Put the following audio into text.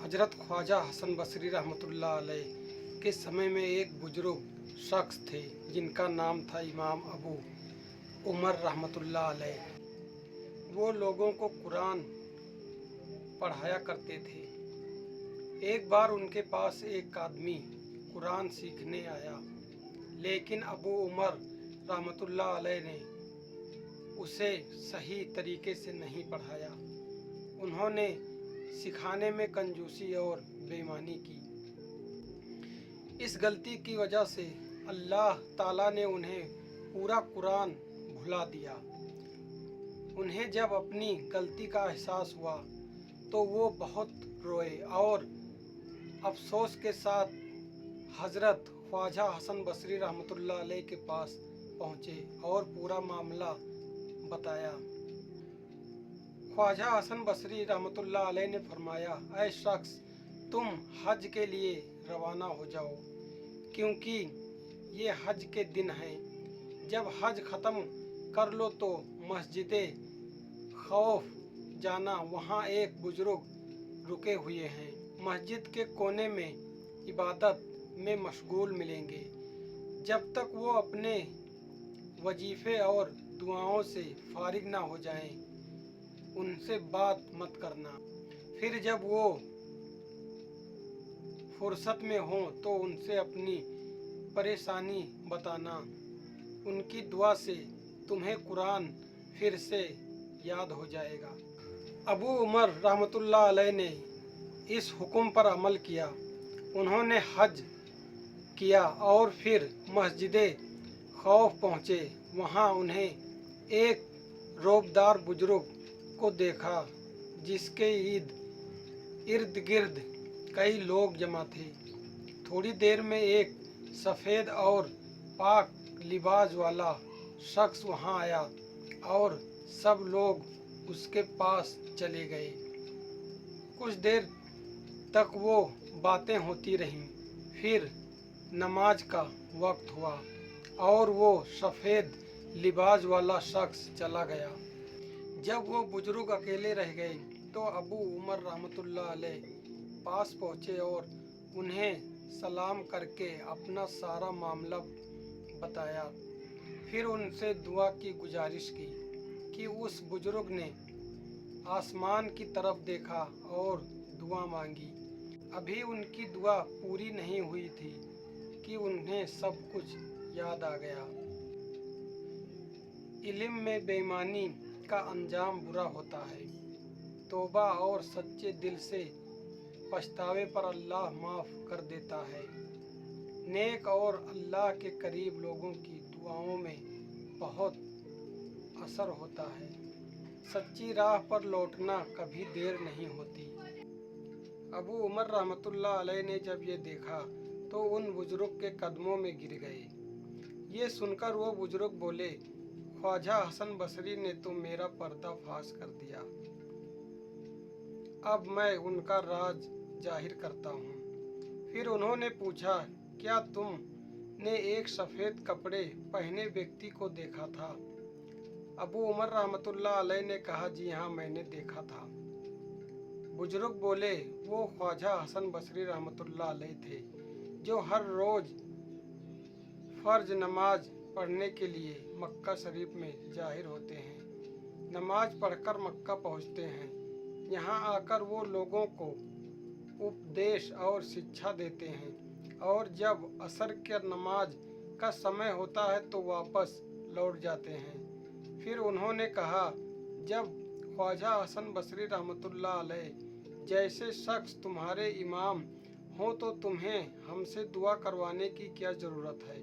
हजरत ख्वाजा हसन बसरी रहमतुल्लाह अलैह के समय में एक बुजुर्ग शख्स थे जिनका नाम था इमाम अबू उमर रहमतुल्लाह अलैह। वो लोगों को कुरान पढ़ाया करते थे। एक बार उनके पास एक आदमी कुरान सीखने आया, लेकिन अबू उमर रहमतुल्लाह अलैह ने उसे सही तरीके से नहीं पढ़ाया। उन्होंने सिखाने में कंजूसी और बेईमानी की। इस गलती की वजह से अल्लाह ताला ने उन्हें पूरा कुरान भुला दिया। उन्हें जब अपनी गलती का एहसास हुआ तो वो बहुत रोए और अफसोस के साथ हजरत ख्वाजा हसन बसरी रहमतुल्लाह अलैह के पास पहुँचे और पूरा मामला बताया। ख्वाजा हसन बसरी रहमतुल्लाह अलैह ने फरमाया, ऐ शख्स, तुम हज के लिए रवाना हो जाओ, क्योंकि ये हज के दिन हैं। जब हज ख़त्म कर लो तो मस्जिद खौफ जाना, वहाँ एक बुजुर्ग रुके हुए हैं। मस्जिद के कोने में इबादत में मशगूल मिलेंगे। जब तक वो अपने वजीफ़े और दुआओं से फारिग ना हो जाएं, उनसे बात मत करना। फिर जब वो फुर्सत में हों तो उनसे अपनी परेशानी बताना। उनकी दुआ से तुम्हें कुरान फिर से याद हो जाएगा। अबू उमर रहमतुल्लाह अलैह ने इस हुक्म पर अमल किया। उन्होंने हज किया और फिर मस्जिद खौफ पहुँचे। वहाँ उन्हें एक रोबदार बुजुर्ग को देखा जिसके इर्द गिर्द कई लोग जमा थे। थोड़ी देर में एक सफ़ेद और पाक लिबास वाला शख्स वहाँ आया और सब लोग उसके पास चले गए। कुछ देर तक वो बातें होती रहीं। फिर नमाज का वक्त हुआ और वो सफ़ेद लिबास वाला शख्स चला गया। जब वो बुजुर्ग अकेले रह गए तो अबू उमर रहमतुल्लाह अलैह पास पहुँचे और उन्हें सलाम करके अपना सारा मामला बताया। फिर उनसे दुआ की गुजारिश की कि उस बुजुर्ग ने आसमान की तरफ देखा और दुआ मांगी। अभी उनकी दुआ पूरी नहीं हुई थी कि उन्हें सब कुछ याद आ गया। इल्म में बेईमानी का अंजाम बुरा होता है। तौबा और सच्चे दिल से पछतावे पर अल्लाह माफ़ कर देता है। नेक और अल्लाह के करीब लोगों की दुआओं में बहुत असर होता है। सच्ची राह पर लौटना कभी देर नहीं होती। अबू उमर रहमतुल्लाह अलैह ने जब ये देखा तो उन बुजुर्ग के कदमों में गिर गए। ये सुनकर वो बुजुर्ग बोले, ख्वाजा हसन बसरी ने तो मेरा पर्दाफाश कर दिया। अब मैं उनका राज जाहिर करता हूँ। फिर उन्होंने पूछा, क्या तुमने एक सफ़ेद कपड़े पहने व्यक्ति को देखा था? अबू उमर रहमतुल्लाह अलैह ने कहा, जी हाँ, मैंने देखा था। बुजुर्ग बोले, वो ख्वाजा हसन बसरी रहमतुल्लाह अलैह थे जो हर रोज़ फ़र्ज नमाज पढ़ने के लिए मक्का शरीफ में ज़ाहिर होते हैं। नमाज पढ़कर मक्का पहुँचते हैं। यहाँ आकर वो लोगों को उपदेश और शिक्षा देते हैं और जब असर के नमाज का समय होता है तो वापस लौट जाते हैं। फिर उन्होंने कहा, जब ख्वाजा हसन बसरी रहमतुल्लाह अलैह जैसे शख्स तुम्हारे इमाम हो तो तुम्हें हमसे दुआ करवाने की क्या ज़रूरत है?